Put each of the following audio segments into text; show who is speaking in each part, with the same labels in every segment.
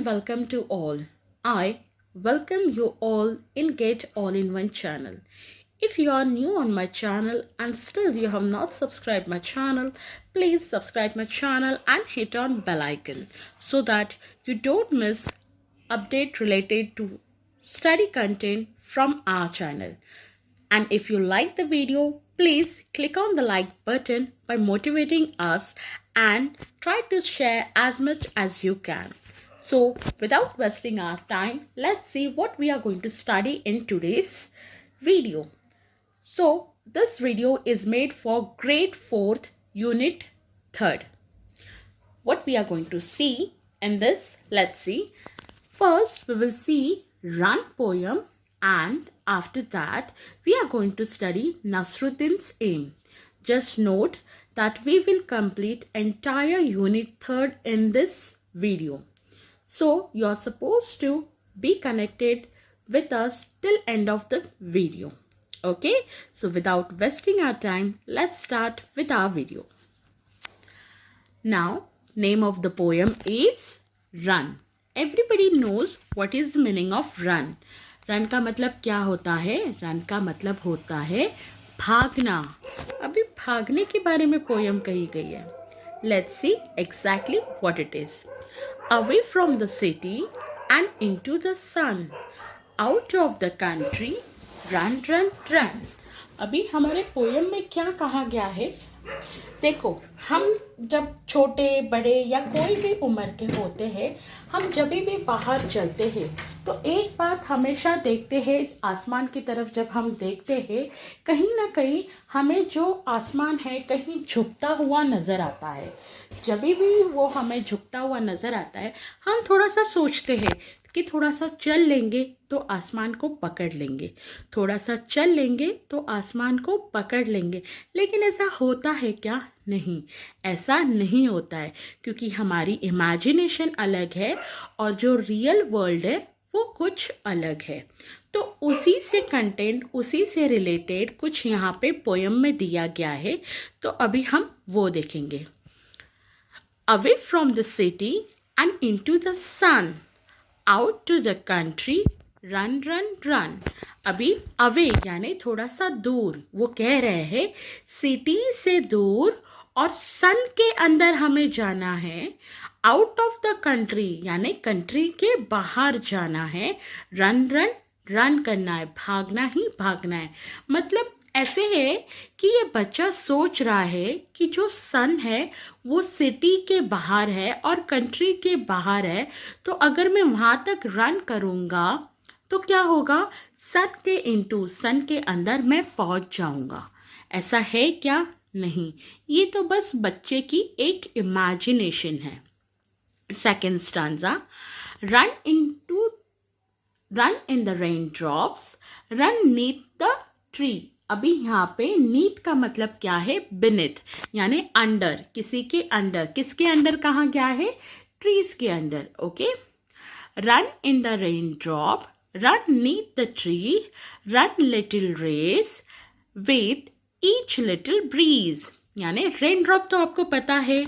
Speaker 1: and welcome to all. I welcome you all in Get All in One channel. If you are new on my channel and still you have not subscribed my channel, please subscribe my channel and hit on bell icon so that you don't miss update related to study content from our channel. And if you like the video, please click on the like button by motivating us and try to share as much as you can. So without wasting our time, let's see what we are going to study in today's video. So this video is made for grade 4th unit 3rd. What we are going to see in this, let's see. First we will see Run poem, and after that we are going to study Nasruddin's Aim. Just note that we will complete entire unit 3rd in this video. So you are supposed to be connected with us till end of the video. Okay, so without wasting our time, let's start with our video. Now, name of the poem is Run. Everybody knows what is the meaning of run. Run का मतलब क्या होता है? Run का मतलब होता है भागना. अभी भागने के बारे में पोयम कही गई है. Let's see exactly what it is. Away from the city and into the sun, out of the country, run, run, run. अभी हमारे पोयम में क्या कहा गया है? देखो, हम जब छोटे बड़े या कोई भी उम्र के होते हैं, हम जब भी बाहर चलते हैं तो एक बात हमेशा देखते हैं, आसमान की तरफ जब हम देखते हैं, कहीं ना कहीं हमें जो आसमान है कहीं झुकता हुआ नज़र आता है. जब भी वो हमें झुकता हुआ नज़र आता है, हम थोड़ा सा सोचते हैं कि थोड़ा सा चल लेंगे तो आसमान को पकड़ लेंगे, थोड़ा सा चल लेंगे तो आसमान को पकड़ लेंगे. लेकिन ऐसा होता है क्या? नहीं, ऐसा नहीं होता है, क्योंकि हमारी इमेजिनेशन अलग है और जो रियल वर्ल्ड है वो कुछ अलग है. तो उसी से कंटेंट, उसी से रिलेटेड कुछ यहाँ पे पोयम में दिया गया है. तो अभी हम वो देखेंगे. Away from the city and into the sun, out to the country, run run run. अभी अवे यानी थोड़ा सा दूर, वो कह रहे हैं सिटी से दूर और सन के अंदर हमें जाना है. आउट ऑफ द कंट्री यानी कंट्री के बाहर जाना है. रन रन रन करना है, भागना ही भागना है. मतलब ऐसे है कि ये बच्चा सोच रहा है कि जो सन है वो सिटी के बाहर है और कंट्री के बाहर है. तो अगर मैं वहाँ तक रन करूँगा तो क्या होगा? सन के अंदर मैं पहुँच जाऊँगा. ऐसा है क्या? नहीं, ये तो बस बच्चे की एक इमेजिनेशन है. Second stanza. Run in the rain drops, run neath the tree. अभी यहाँ पे नीथ का मतलब क्या है? बिनिथ यानी अंडर, किसी के अंडर. किसके अंडर कहाँ गया है? ट्रीज के अंदर. Okay. Run in the rain drop, run neath the tree, run little race with each little breeze. यानी रेन ड्रॉप तो आपको पता है,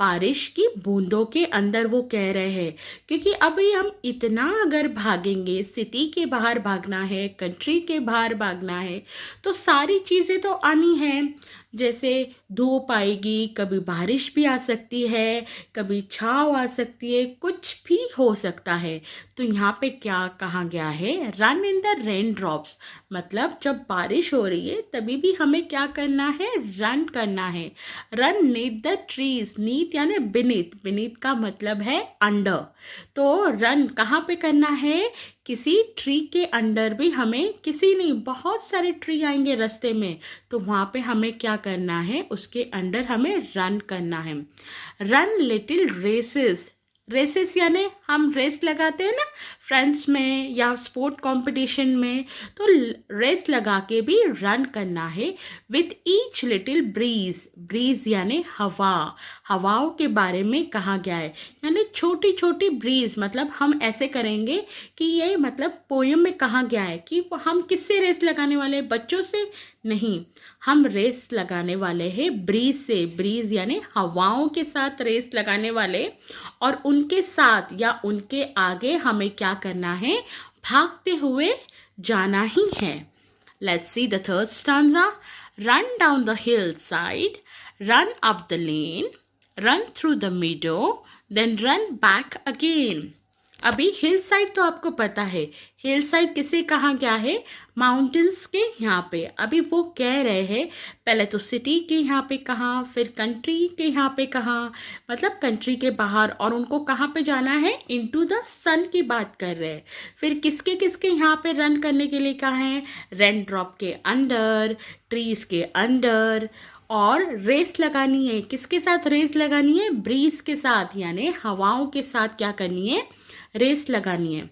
Speaker 1: बारिश की बूंदों के अंदर वो कह रहे हैं, क्योंकि अभी हम इतना अगर भागेंगे, सिटी के बाहर भागना है, कंट्री के बाहर भागना है, तो सारी चीज़ें तो आनी हैं. जैसे धूप आएगी, कभी बारिश भी आ सकती है, कभी छाँव आ सकती है, कुछ भी हो सकता है. तो यहाँ पे क्या कहा गया है? Run in the rain drops. मतलब जब बारिश हो रही है तभी भी हमें क्या करना है? रन करना है. Run neath the trees. Neath यानी बिनीथ. बिनीथ का मतलब है अंडर. तो रन कहाँ पे करना है? किसी ट्री के अंडर भी हमें, किसी नहीं, बहुत सारे ट्री आएंगे रास्ते में, तो वहाँ पे हमें क्या करना है? उसके अंडर हमें रन करना है. Run little races. रेसेस यानी हम रेस लगाते हैं ना फ्रेंड्स में या स्पोर्ट कंपटीशन में, तो रेस लगा के भी रन करना है. With each little breeze. Breeze यानी हवा. हवाओं के बारे में कहा गया है, यानी छोटी छोटी ब्रीज. मतलब हम ऐसे करेंगे कि ये मतलब पोयम में कहा गया है कि हम किससे रेस लगाने वाले हैं? बच्चों से नहीं, हम रेस लगाने वाले हैं ब्रीज से। ब्रीज यानी हवाओं के साथ रेस लगाने वाले, और उनके साथ या उनके आगे हमें क्या करना है, भागते हुए जाना ही है। Let's see the third stanza. Run down the hillside, run up the lane, run through the meadow, then run back again. अभी हिल साइड तो आपको पता है, हिल साइड किसे कहा गया है, माउंटेन्स के यहाँ पे। अभी वो कह रहे हैं, पहले तो सिटी के यहाँ पे कहा, फिर कंट्री के यहाँ पे कहा, मतलब कंट्री के बाहर, और उनको कहाँ पे जाना है, इनटू द सन की बात कर रहे हैं। फिर किसके किसके यहाँ पे रन करने के लिए कहा है, रेन ड्रॉप के अंडर, ट्रीज के अंडर, और रेस लगानी है। किसके साथ रेस लगानी है, ब्रीज के साथ, यानी हवाओं के साथ क्या करनी है, रेस लगानी है।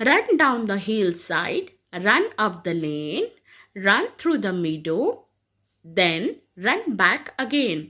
Speaker 1: Run down the hillside, run up the lane, run through the meadow, then run back again.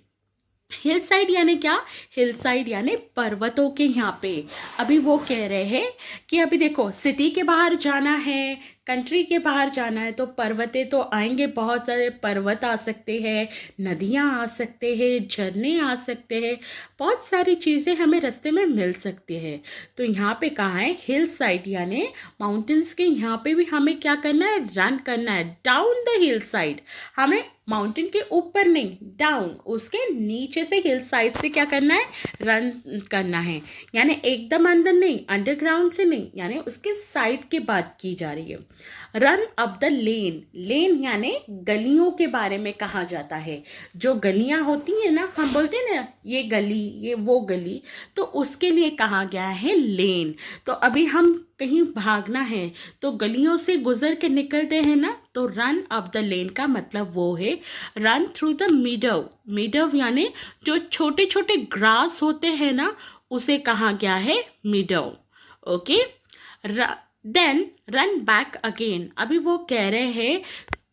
Speaker 1: Hillside यानी क्या, हिल साइड यानी पर्वतों के यहाँ पे। अभी वो कह रहे हैं कि अभी देखो, सिटी के बाहर जाना है, कंट्री के बाहर जाना है, तो पर्वतें तो आएंगे, बहुत सारे पर्वत आ सकते हैं, नदियाँ आ सकते हैं, झरने आ सकते हैं, बहुत सारी चीज़ें हमें रास्ते में मिल सकती है। तो यहाँ पे कहा है हिल साइड यानी माउंटेन्स के यहाँ पे भी हमें क्या करना है, रन करना है डाउन द हिल साइड। हमें माउंटेन के ऊपर नहीं, डाउन, उसके नीचे से हिल साइड से क्या करना है, रन करना है। यानी एकदम अंदर नहीं, अंडरग्राउंड से नहीं, यानी उसके साइड की बात की जा रही है। रन अप द लेन, लेन यानी गलियों के बारे में कहा जाता है। जो गलियां होती हैं ना, हम बोलते हैं ना ये गली, ये वो गली, तो उसके लिए कहा गया है लेन। तो अभी हम कहीं भागना है तो गलियों से गुजर के निकलते हैं ना, तो रन अप द लेन का मतलब वो है रन थ्रू द मीडव। मीडव यानी जो छोटे छोटे ग्रास होते हैं ना, उसे कहा गया है meadow. Okay, then run back again. अभी वो कह रहे हैं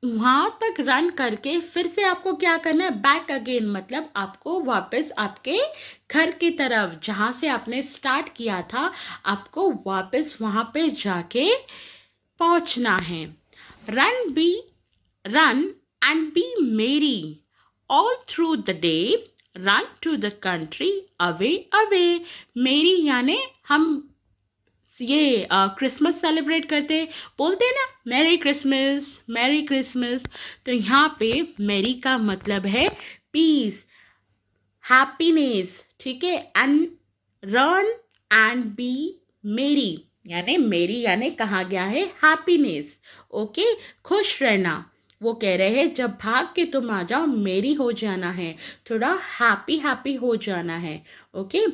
Speaker 1: वहाँ तक रन करके फिर से आपको क्या करना है, बैक अगेन, मतलब आपको वापस आपके घर की तरफ, जहाँ से आपने स्टार्ट किया था, आपको वापस वहाँ पे जाके पहुँचना है। Run and be merry all through the day, run to the country away away. Merry यानी हम ये क्रिसमस सेलिब्रेट करते, बोलते हैं ना मैरी क्रिसमस, मैरी क्रिसमस। तो यहाँ पे मैरी का मतलब है पीस, हैप्पीनेस, ठीक है। एंड रन एंड बी मेरी, यानी मेरी यानी कहा गया है हैप्पीनेस। ओके, खुश रहना। वो कह रहे हैं जब भाग के तुम आ जाओ, मेरी हो जाना है, थोड़ा हैप्पी हैप्पी हो जाना है। Okay,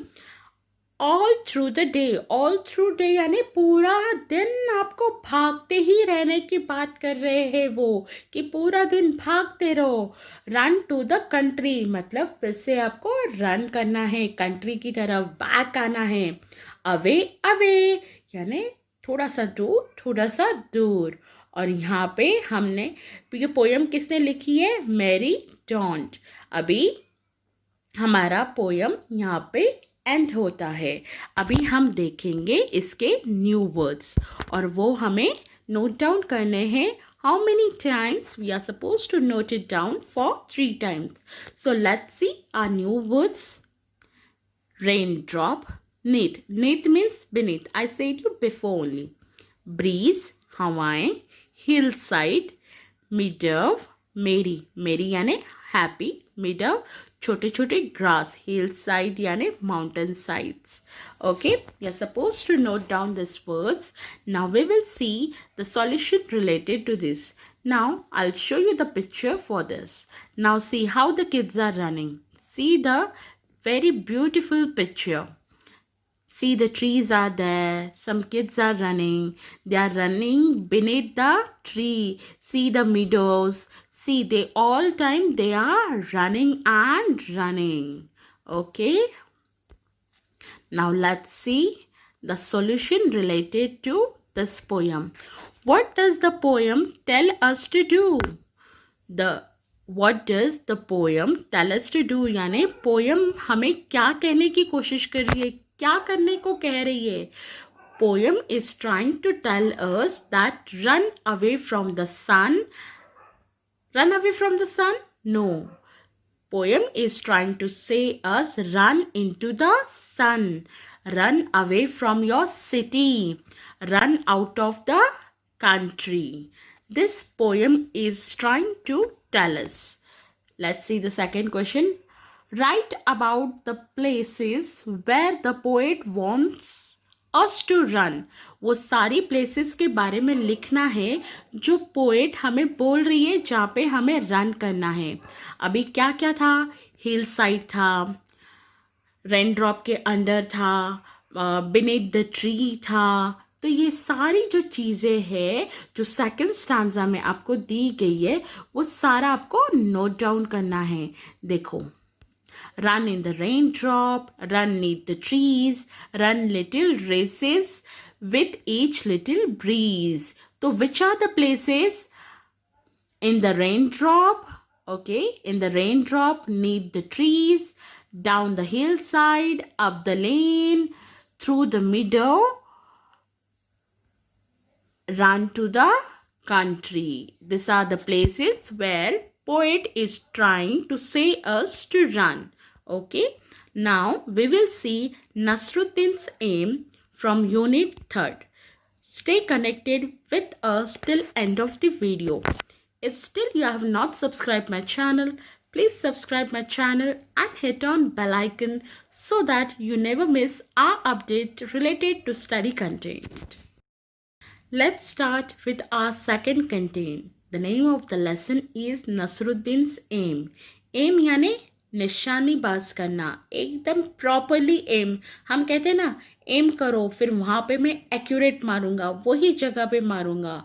Speaker 1: all through the day, all through day यानी पूरा दिन आपको भागते ही रहने की बात कर रहे हैं वो, कि पूरा दिन भागते रहो। रन टू द कंट्री मतलब फिर से आपको रन करना है, कंट्री की तरफ बैक आना है। अवे अवे यानी थोड़ा सा दूर, थोड़ा सा दूर। और यहाँ पे हमने ये पोयम किसने लिखी है, मैरी डॉन्ट। अभी हमारा पोयम यहाँ पे एंड होता है। अभी हम देखेंगे इसके न्यू वर्ड्स, और वो हमें नोट डाउन करने हैं। How many times we are suppose to note it down, for 3 times. So let's see our new words. Rain drop, neath, neath means beneath, I said you before only. Breeze हवाएं, hill side, मिडव मेरी, मेरी यानी happy, मिडव छोटे छोटे grass, hill side यानी mountain sides. Okay, you're supposed to note down these words. Now we will see the solution related to this. Now I'll show you the picture for this. Now see how the kids are running. See the very beautiful picture. See, the trees are there. Some kids are running. They are running beneath the tree. See the meadows. See, they all time they are running and running. Okay. Now let's see the solution related to this poem. What does the poem tell us to do? What does the poem tell us to do? यानी poem हमें क्या कहने की कोशिश कर रही है, क्या करने को कह रही है? Poem is trying to tell us that run away from the sun, Run away from the sun? No. Poem is trying to say us run into the sun. Run away from your city. Run out of the country. This poem is trying to tell us. Let's see the second question. Write about the places where the poet wants us to run. वो सारी places के बारे में लिखना है जो poet हमें बोल रही है जहाँ पे हमें रन करना है. अभी क्या क्या था? हिल साइड था, रेन ड्रॉप के अंडर था, बीनीथ द ट्री था. तो ये सारी जो चीज़ें हैं जो सेकंड स्टांजा में आपको दी गई है वो सारा आपको नोट डाउन करना है. देखो, run in the raindrop, run neath the trees, run little races with each little breeze. So which are the places? In the raindrop, okay, in the raindrop, neath the trees, down the hillside, up the lane, through the meadow, run to the country. These are the places where poet is trying to say us to run. Okay, now we will see Nasruddin's aim from unit 3rd. Stay connected with us till end of the video. If still you have not subscribed my channel, please subscribe my channel and hit on bell icon so that you never miss our update related to study content. Let's start with our second content. The name of the lesson is Nasruddin's aim. Aim यानी निशानीबाज करना, एकदम properly M. हम कहते हैं ना, M करो, फिर वहाँ पे मैं एक्यूरेट मारूंगा, वही जगह पे मारूंगा.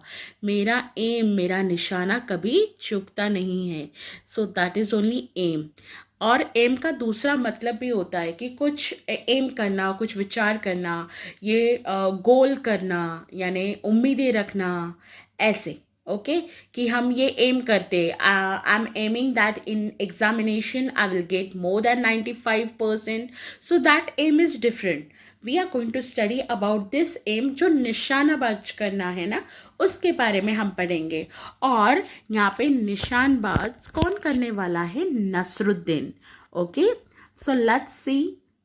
Speaker 1: मेरा एम, मेरा निशाना कभी चूकता नहीं है. So that is only aim. और एम का दूसरा मतलब भी होता है कि कुछ एम करना, कुछ विचार करना, ये गोल करना यानी उम्मीदें रखना, ऐसे. ओके, कि हम ये एम करते, I am aiming that in examination I will get more than 95%. So that aim is different. We are going to study about this aim. जो निशानाबाज करना है ना, उसके बारे में हम पढ़ेंगे. और यहाँ पे निशानबाज कौन करने वाला है? Nasruddin. Okay, so let's see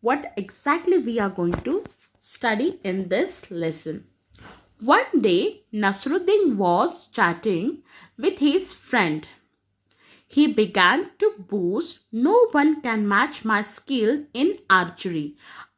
Speaker 1: what exactly we are going to study in this lesson. One day, Nasruddin was chatting with his friend. He began to boast, "No one can match my skill in archery."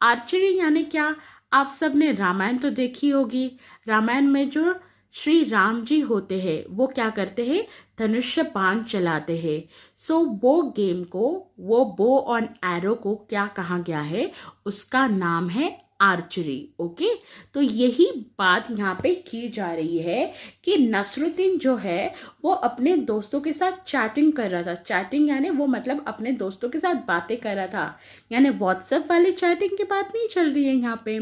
Speaker 1: Archery यानी क्या? आप सब ने रामायण तो देखी होगी. रामायण में जो श्री राम जी होते हैं वो क्या करते हैं? धनुष्य बाण चलाते हैं. सो वो गेम को, वो बो ऑन एरो को क्या कहा गया है? उसका नाम है आर्चरी. ओके, तो यही बात यहाँ पे की जा रही है कि नसरुद्दीन जो है वो अपने दोस्तों के साथ चैटिंग कर रहा था. चैटिंग यानी वो मतलब अपने दोस्तों के साथ बातें कर रहा था. यानी व्हाट्सएप वाली चैटिंग की बात नहीं चल रही है यहाँ पे.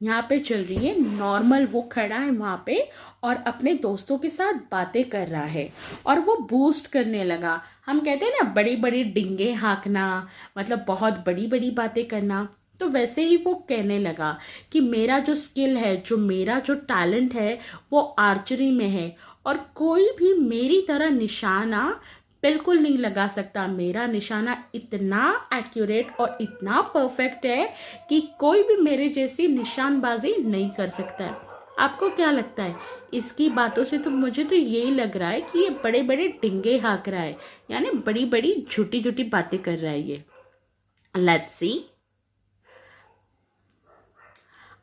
Speaker 1: यहाँ पे चल रही है नॉर्मल. वो खड़ा है वहाँ पे और अपने दोस्तों के साथ बातें कर रहा है और वो बूस्ट करने लगा. हम कहते हैं ना, बड़ी बड़ी डिंगे हाँकना, मतलब बहुत बड़ी बड़ी बातें करना. तो वैसे ही वो कहने लगा कि मेरा जो स्किल है, जो मेरा जो टैलेंट है वो आर्चरी में है और कोई भी मेरी तरह निशाना बिल्कुल नहीं लगा सकता. मेरा निशाना इतना एक्यूरेट और इतना परफेक्ट है कि कोई भी मेरे जैसी निशानबाजी नहीं कर सकता है. आपको क्या लगता है? इसकी बातों से तो मुझे तो यही लग रहा है कि ये बड़े बड़े डिंगे हाँक रहा है, यानी बड़ी बड़ी झूठी झूठी बातें कर रहा है ये. Let's see.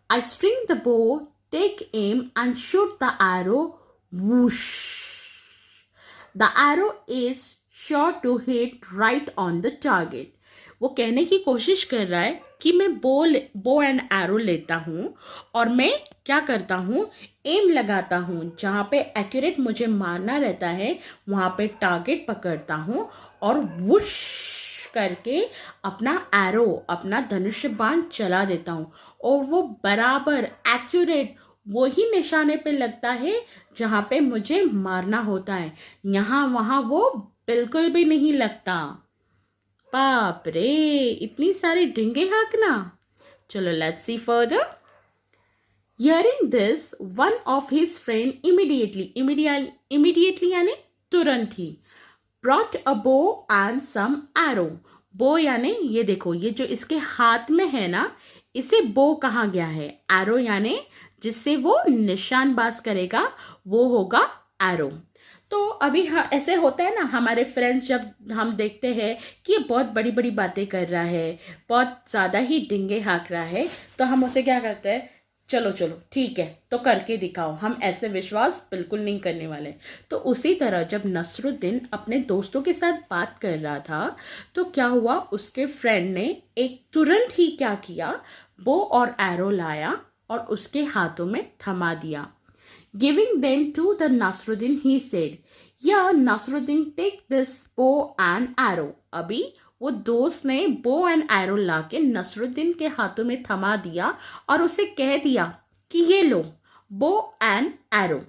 Speaker 1: I string the bow, take aim and shoot the arrow. Whoosh! The arrow is sure to hit right on the target. वो कहने की कोशिश कर रहा है कि मैं बो एंड एरो लेता हूँ और मैं क्या करता हूँ? एम लगाता हूँ. जहाँ पे एक्यूरेट मुझे मारना रहता है वहाँ पे टारगेट पकड़ता हूँ और वुश करके अपना एरो, अपना धनुष्य बाण चला देता हूँ और वो बराबर एक्यूरेट वही निशाने पे लगता है जहाँ पे मुझे मारना होता है. यहाँ वहाँ वो बिल्कुल भी नहीं लगता. बाप रे, इतनी सारी डिंगे हाँकना. चलो let's see further. Hearing this, one of his friend immediately यानी तुरंत ही brought a bow and some arrow. बो यानी ये देखो, ये जो इसके हाथ में है ना, इसे बो कहा गया है. एरो यानी जिससे वो निशानबाज करेगा, वो होगा एरो. तो अभी ऐसे होता है ना, हमारे फ्रेंड्स जब हम देखते हैं कि ये बहुत बड़ी बड़ी बातें कर रहा है, बहुत ज़्यादा ही डिंगे हाँक रहा है, तो हम उसे क्या करते हैं, चलो चलो ठीक है तो करके दिखाओ, हम ऐसे विश्वास बिल्कुल नहीं करने वाले. तो उसी तरह जब नसरुद्दीन अपने दोस्तों के साथ बात कर रहा था, तो क्या हुआ, उसके फ्रेंड ने एक तुरंत ही क्या किया, बो और एरो लाया और उसके हाथों में थमा दिया. Giving them to the Nasruddin, he said, "Yeah, Nasruddin, take this bow and arrow." अभी वो दोस्त ने बो एंड एरो लाके नसरुद्दीन के हाथों में थमा दिया और उसे कह दिया कि ये लो बो एंड एरो.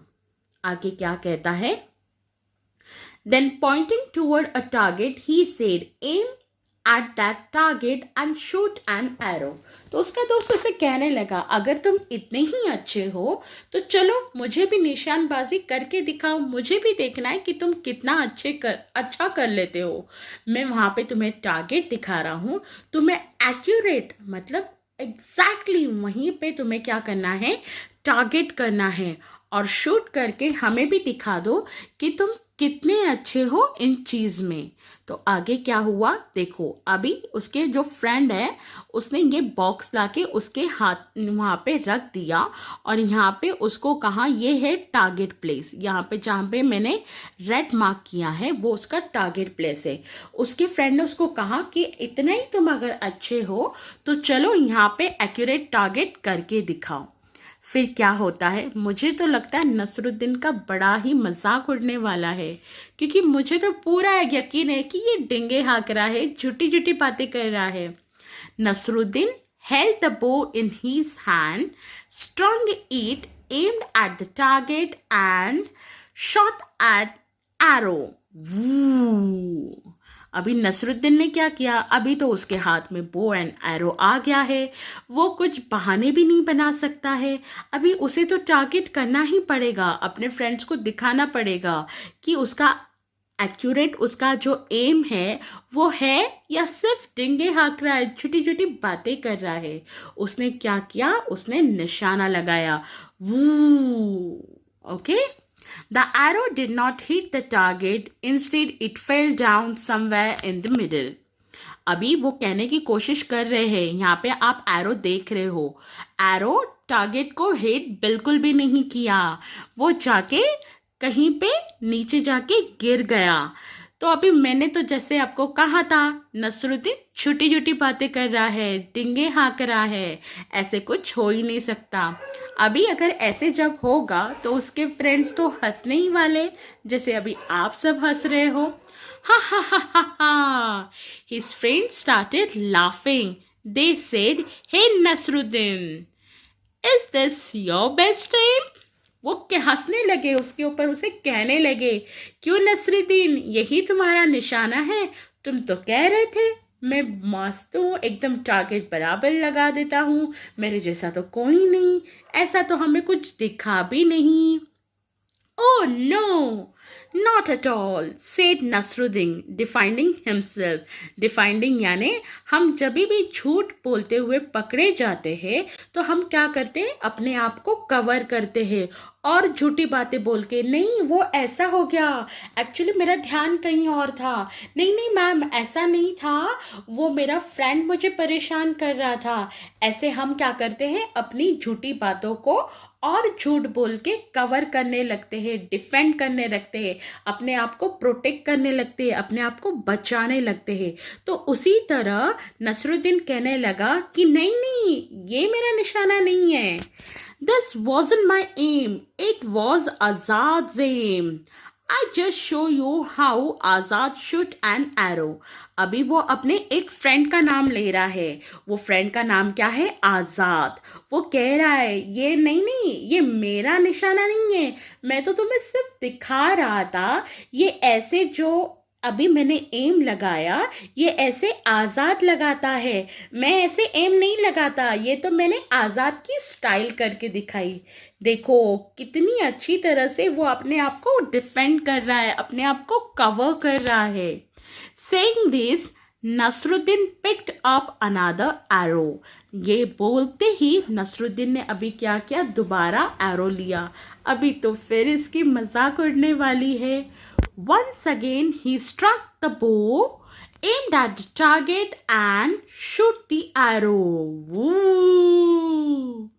Speaker 1: आगे क्या कहता है, Then pointing toward a target, he said, "Aim at that target and shoot an arrow." तो उसका दोस्त उसे कहने लगा, अगर तुम इतने ही अच्छे हो तो चलो मुझे भी निशानबाजी करके दिखाओ, मुझे भी देखना है कि तुम कितना अच्छा कर लेते हो. मैं वहाँ पे तुम्हें टारगेट दिखा रहा हूँ, तुम्हें एक्यूरेट मतलब एग्जैक्टली वहीं पे तुम्हें क्या करना है, टारगेट करना है, और शूट करके हमें भी दिखा दो कि तुम कितने अच्छे हो इन चीज़ में. तो आगे क्या हुआ देखो, अभी उसके जो फ्रेंड है उसने ये बॉक्स लाके उसके हाथ वहाँ पे रख दिया और यहाँ पे उसको कहा ये है टारगेट प्लेस. यहाँ पे जहाँ पे मैंने रेड मार्क किया है वो उसका टारगेट प्लेस है. उसके फ्रेंड ने उसको कहा कि इतना ही तुम अगर अच्छे हो तो चलो यहाँ पे एक्यूरेट टारगेट करके दिखाओ. फिर क्या होता है, मुझे तो लगता है नसरुद्दीन का बड़ा ही मजाक उड़ने वाला है, क्योंकि मुझे तो पूरा यकीन है कि ये डिंगे हाँक रहा है, झूठी झूठी बातें कर रहा है. Nasruddin held the bow in his hand, strung it, aimed at the target and shot at arrow. Woo! अभी नसरुद्दीन ने क्या किया, अभी तो उसके हाथ में बो एंड एरो आ गया है, वो कुछ बहाने भी नहीं बना सकता है. अभी उसे तो टारगेट करना ही पड़ेगा, अपने फ्रेंड्स को दिखाना पड़ेगा कि उसका एक्यूरेट, उसका जो एम है वो है या सिर्फ डिंगे हाँक रहा है, छोटी छोटी बातें कर रहा है. उसने क्या किया, उसने निशाना लगाया. वू. Okay. The arrow did not hit the target. Instead, it fell down somewhere in the middle. अभी वो कहने की कोशिश कर रहे हैं, यहाँ पे आप एरो देख रहे हो, एरो टारगेट को हिट बिल्कुल भी नहीं किया, वो जाके कहीं पे नीचे जाके गिर गया. तो अभी मैंने तो जैसे आपको कहा था, नसरुद्दीन छोटी छोटी बातें कर रहा है, डिंगे हाँक रहा है, ऐसे कुछ हो ही नहीं सकता. अभी अगर ऐसे जब होगा तो उसके फ्रेंड्स तो हंसने ही वाले, जैसे अभी आप सब हंस रहे हो. हा हा हा हा हा. His friends started laughing. They said, "Hey Nasruddin, is this your best time?" वो क्या हंसने लगे उसके ऊपर, उसे कहने लगे, क्यों नसरुद्दीन, यही तुम्हारा निशाना है, तुम तो कह रहे थे मैं मस्त हूँ, एकदम टारगेट बराबर लगा देता हूँ, मेरे जैसा तो कोई नहीं, ऐसा तो हमें कुछ दिखा भी नहीं. Oh no, not at all, said Nasruddin, defending himself. Defending यानी हम जब भी झूठ बोलते हुए पकड़े जाते हैं तो हम क्या करते हैं, अपने आप को कवर करते हैं और झूठी बातें बोल के, नहीं वो ऐसा हो गया, एक्चुअली मेरा ध्यान कहीं और था, नहीं नहीं मैम ऐसा नहीं था, वो मेरा फ्रेंड मुझे परेशान कर रहा था. ऐसे हम क्या करते हैं, अपनी झूठी बातों को और झूठ बोल के कवर करने लगते हैं, डिफेंड करने लगते हैं, अपने आप को प्रोटेक्ट करने लगते हैं, अपने आप को बचाने लगते हैं. तो उसी तरह नसरुद्दीन कहने लगा कि नहीं नहीं ये मेरा निशाना नहीं है. This wasn't my aim, it was Azad's aim. I just show you how Azad shoot an arrow. अभी वो अपने एक फ्रेंड का नाम ले रहा है, वो फ्रेंड का नाम क्या है, आज़ाद. वो कह रहा है ये नहीं नहीं ये मेरा निशाना नहीं है, मैं तो तुम्हें सिर्फ दिखा रहा था, ये ऐसे जो अभी मैंने एम लगाया, ये ऐसे आज़ाद लगाता है, मैं ऐसे एम नहीं लगाता, ये तो मैंने आज़ाद की स्टाइल करके दिखाई। देखो कितनी अच्छी तरह से वो अपने आप को डिफेंड कर रहा है, अपने आप को कवर कर रहा है। Saying this, Nasruddin picked up another arrow. ये बोलते ही नसरुद्दीन ने अभी क्या किया, दोबारा एरो लिया। अभी तो फिर इसकी मजाक उड़ने वाली है। Once again he struck the bow, aimed at the target and shoot the arrow. Woo!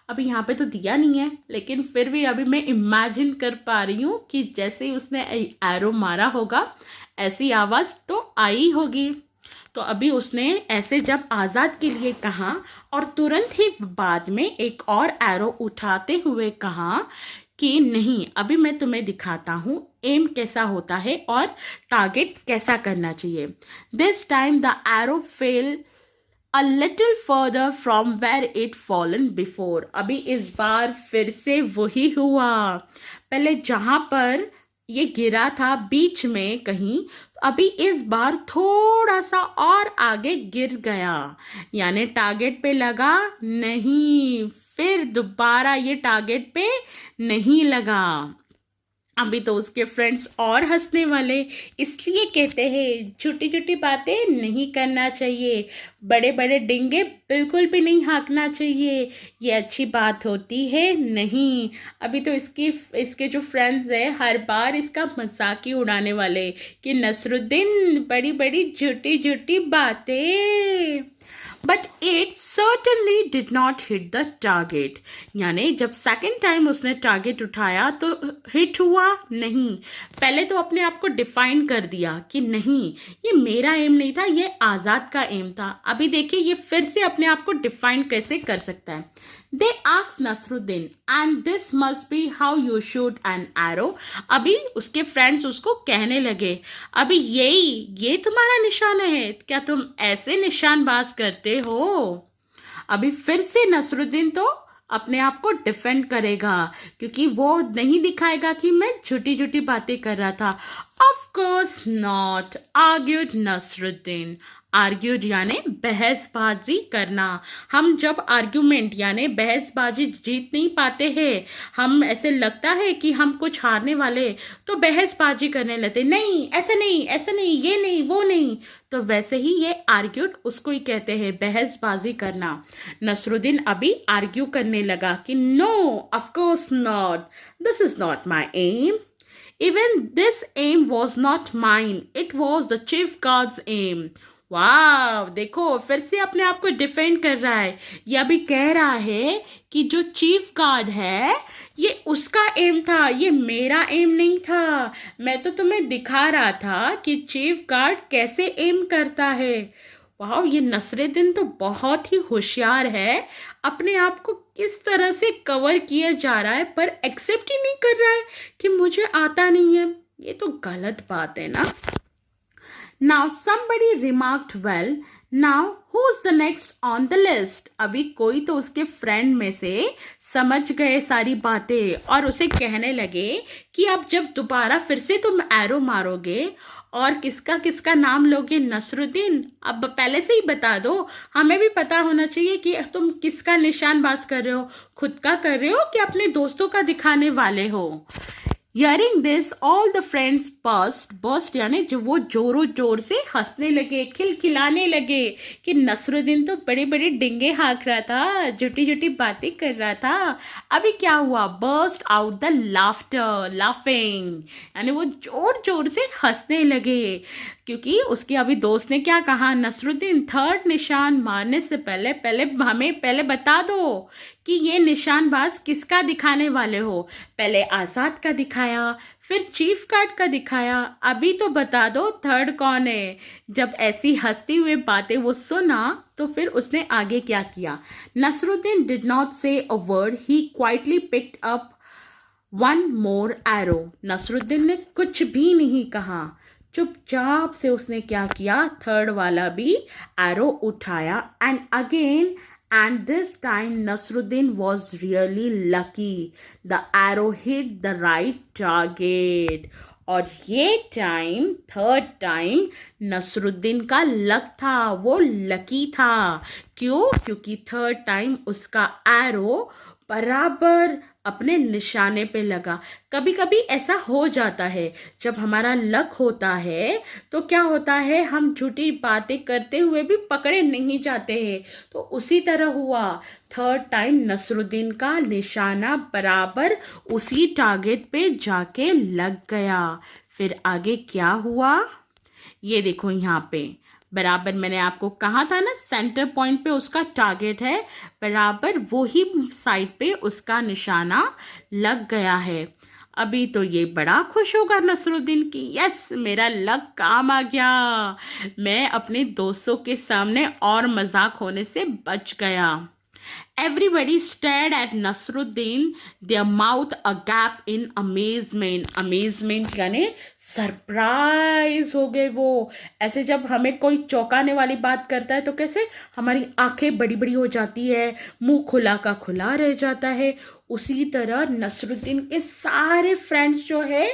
Speaker 1: अभी यहाँ पे तो दिया नहीं है, लेकिन फिर भी अभी मैं इमेजिन कर पा रही हूँ कि जैसे ही उसने एरो मारा होगा ऐसी आवाज़ तो आई होगी। तो अभी उसने ऐसे जब आज़ाद के लिए कहा और तुरंत ही बाद में एक और एरो उठाते हुए कहा कि नहीं, अभी मैं तुम्हें दिखाता हूँ एम कैसा होता है और टारगेट कैसा करना चाहिए। This time the arrow fail a little further from where it fallen before. अभी इस बार फिर से वही हुआ, पहले जहाँ पर ये गिरा था बीच में कहीं, अभी इस बार थोड़ा सा और आगे गिर गया, यानी टारगेट पे लगा नहीं, फिर दोबारा ये टारगेट पे नहीं लगा। अभी तो उसके फ्रेंड्स और हंसने वाले, इसलिए कहते हैं छोटी छोटी बातें नहीं करना चाहिए, बड़े बड़े डिंगे बिल्कुल भी नहीं हाँकना चाहिए, ये अच्छी बात होती है नहीं। अभी तो इसके जो फ्रेंड्स हैं हर बार इसका मजाक ही उड़ाने वाले कि नसरुद्दीन बड़ी बड़ी झूठी झूठी बातें। But it certainly did not hit the target, यानी जब सेकेंड टाइम उसने टारगेट उठाया तो हिट हुआ नहीं। पहले तो अपने आप को डिफाइन कर दिया कि नहीं, ये मेरा एम नहीं था, ये आज़ाद का एम था। अभी देखिए ये फिर से अपने आप को डिफाइन कैसे कर सकता है। They asked Nasruddin, and this must be how you shoot an arrow. अभी उसके फ्रेंड्स उसको कहने लगे, अभी ये तुम्हारा निशान है क्या, तुम ऐसे निशानबाज करते हो। अभी फिर से नसरुद्दीन तो अपने आप को डिफेंड करेगा, क्योंकि वो नहीं दिखाएगा कि मैं झूठी झूठी बातें कर रहा था। Of course not, argued Nasruddin. Argued यानी बहसबाजी करना। हम जब आर्ग्यूमेंट यानी बहसबाजी जीत नहीं पाते हैं, हम ऐसे लगता है कि हम कुछ हारने वाले, तो बहसबाजी करने लगते, नहीं ऐसा नहीं, ऐसा नहीं, ये नहीं, वो नहीं। तो वैसे ही ये आर्ग्यूड उसको ही कहते हैं, बहसबाजी करना। नसरुद्दीन अभी आर्ग्यू करने लगा कि no, of course not, this is not my aim, even this aim was not mine, it was the chief guard's aim. वाह, देखो फिर से अपने आप को डिफेंड कर रहा है। ये अभी कह रहा है कि जो चीफ गार्ड है ये उसका एम था, ये मेरा एम नहीं था। मैं तो तुम्हें दिखा रहा था कि चीफ गार्ड कैसे एम करता है। वाह, ये नसरुद्दीन तो बहुत ही होशियार है, अपने आप को किस तरह से कवर किया जा रहा है पर एक्सेप्ट ही नहीं कर रहा है कि मुझे आता नहीं है। ये तो गलत बात है ना। Now somebody remarked, well, now who's the next on the list? अभी कोई तो उसके फ्रेंड में से समझ गए सारी बातें और उसे कहने लगे कि अब जब दोबारा फिर से तुम एरो मारोगे और किसका किसका नाम लोगे, नसरुद्दीन, अब पहले से ही बता दो, हमें भी पता होना चाहिए कि तुम किसका निशानबाज कर रहे हो, खुद का कर रहे हो कि अपने दोस्तों का दिखाने वाले हो। Hearing this, all the friends burst यानी जो वो जोरों जोर से हंसने लगे, खिलखिलाने लगे कि नसरुद्दीन तो बड़े बड़े डिंगे हाँक रहा था, झूठी झूठी बातें कर रहा था। अभी क्या हुआ, burst out the laughter, laughing, यानी वो जोर जोर से हंसने लगे, क्योंकि उसके अभी दोस्त ने क्या कहा, नसरुद्दीन थर्ड निशान मारने से पहले हमें पहले बता दो कि ये निशानबाज किसका दिखाने वाले हो। पहले आज़ाद का दिखाया, फिर चीफ गार्ड का दिखाया, अभी तो बता दो थर्ड कौन है। जब ऐसी हंसती हुई बातें वो सुना तो फिर उसने आगे क्या किया। Nasruddin did not say a word, he quietly picked up one more arrow. Nasruddin ने कुछ भी नहीं कहा, चुपचाप से उसने क्या किया, थर्ड वाला भी एरो उठाया। And again, and this time Nasruddin was really lucky. The arrow hit the right target. और ये टाइम थर्ड टाइम नसरुद्दीन का लक था, वो लकी था। क्यों? क्योंकि थर्ड टाइम उसका एरो बराबर अपने निशाने पे लगा। कभी कभी ऐसा हो जाता है, जब हमारा लक होता है तो क्या होता है, हम झूठी बातें करते हुए भी पकड़े नहीं जाते हैं। तो उसी तरह हुआ, थर्ड टाइम नसरुद्दीन का निशाना बराबर उसी टारगेट पे जाके लग गया। फिर आगे क्या हुआ, ये देखो यहाँ पे बराबर मैंने आपको कहा था ना, सेंटर पॉइंट पे उसका टारगेट है, बराबर वही साइड पे उसका निशाना लग गया है। अभी तो ये बड़ा खुश होगा नसरुद्दीन की, यस मेरा लक काम आ गया, मैं अपने दोस्तों के सामने और मजाक होने से बच गया। Everybody stared at Nasruddin, their mouth agape in amazement. Amazement यानी सरप्राइज हो गए वो। ऐसे जब हमें कोई चौंकाने वाली बात करता है तो कैसे हमारी आंखें बड़ी बड़ी हो जाती है, मुंह खुला का खुला रह जाता है, उसी तरह नसरुद्दीन के सारे फ्रेंड्स जो है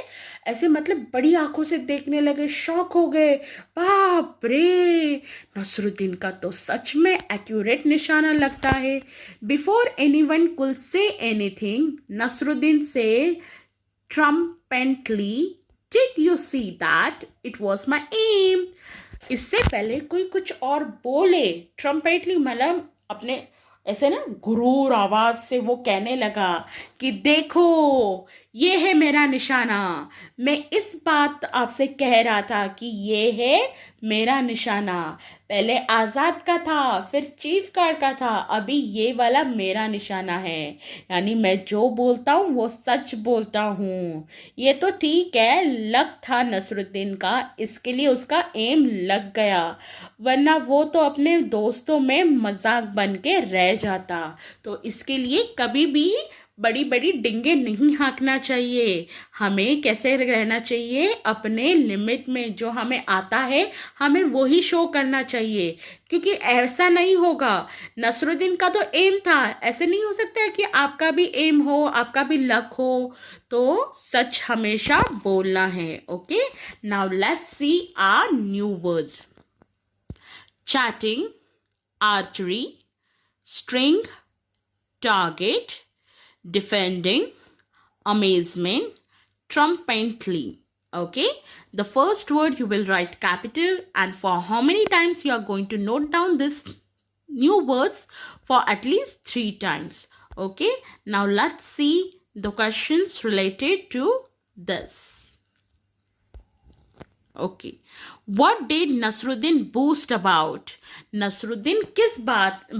Speaker 1: ऐसे मतलब बड़ी आंखों से देखने लगे, शॉक हो गए। बाप रे, नसरुद्दीन का तो सच में एक्यूरेट निशाना लगता है। Before anyone could say anything, Nasruddin said trumpetly, did you see that it was my aim? इससे पहले कोई कुछ और बोले, ट्रम्पेटली मतलब अपने ऐसे ना गुरूर आवाज से वो कहने लगा कि देखो ये है मेरा निशाना, मैं इस बात आपसे कह रहा था कि ये है मेरा निशाना। पहले आज़ाद का था, फिर चीफ गार्ड का था, अभी ये वाला मेरा निशाना है। यानी मैं जो बोलता हूँ वो सच बोलता हूँ। ये तो ठीक है, लक था नसरुद्दीन का, इसके लिए उसका एम लग गया, वरना वो तो अपने दोस्तों में मजाक बन के रह जाता। तो इसके लिए कभी भी बड़ी बड़ी डिंगे नहीं हाँकना चाहिए। हमें कैसे रहना चाहिए, अपने लिमिट में, जो हमें आता है हमें वही शो करना चाहिए। क्योंकि ऐसा नहीं होगा, नसरुद्दीन का तो एम था, ऐसे नहीं हो सकता है कि आपका भी एम हो, आपका भी लक हो। तो सच हमेशा बोलना है। Okay, now let's see our new words. Chatting, archery, string, target, defending, amazement, trumpetly. Okay, the first word you will write capital, and for how many times you are going to note down this new words? For at least 3 times. Okay, now let's see the questions related to this. Okay, what did Nasruddin boast about? Nasruddin किस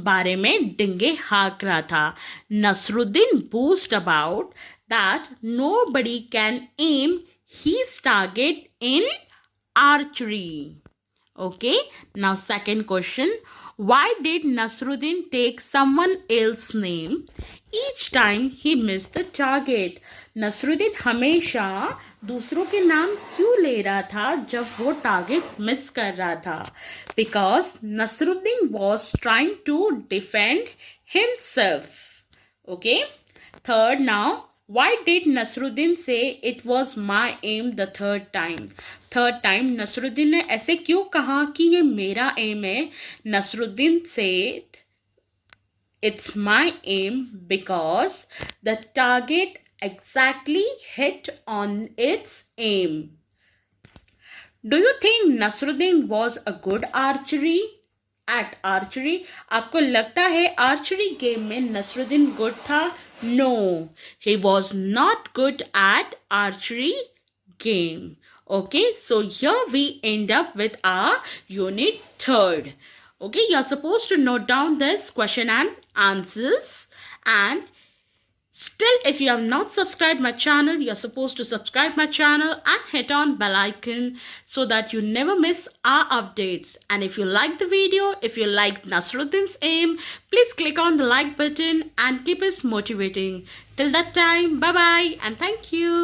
Speaker 1: बारे में डिंगे हाँक रहा था? Nasruddin boast about that nobody can aim his target in archery. Okay, now second question. Why did Nasruddin take someone else's name each time he missed the target? Nasruddin हमेशा दूसरों के नाम क्यों ले रहा था जब वो टारगेट मिस कर रहा था? Because Nasruddin was trying to defend himself. Okay, third, now why did Nasruddin say it was my am the third time? Third time Nasruddin ने ऐसे क्यों कहा कि ये मेरा एम है? नसरुद्दीन से it's my aim because the target exactly hit on its aim. Do you think Nasruddin was a good archery? At archery? आपको लगता है आर्चरी गेम में नसरुद्दीन गुड था? No, he was not good at archery game. Okay, so here we end up with our unit 3rd. Okay, you're supposed to note down this question and answers, and still if you have not subscribed my channel, you're supposed to subscribe my channel and hit on bell icon so that you never miss our updates. And if you like the video, if you like Nasruddin's aim, please click on the like button and keep us motivating. Till that time, bye bye and thank you.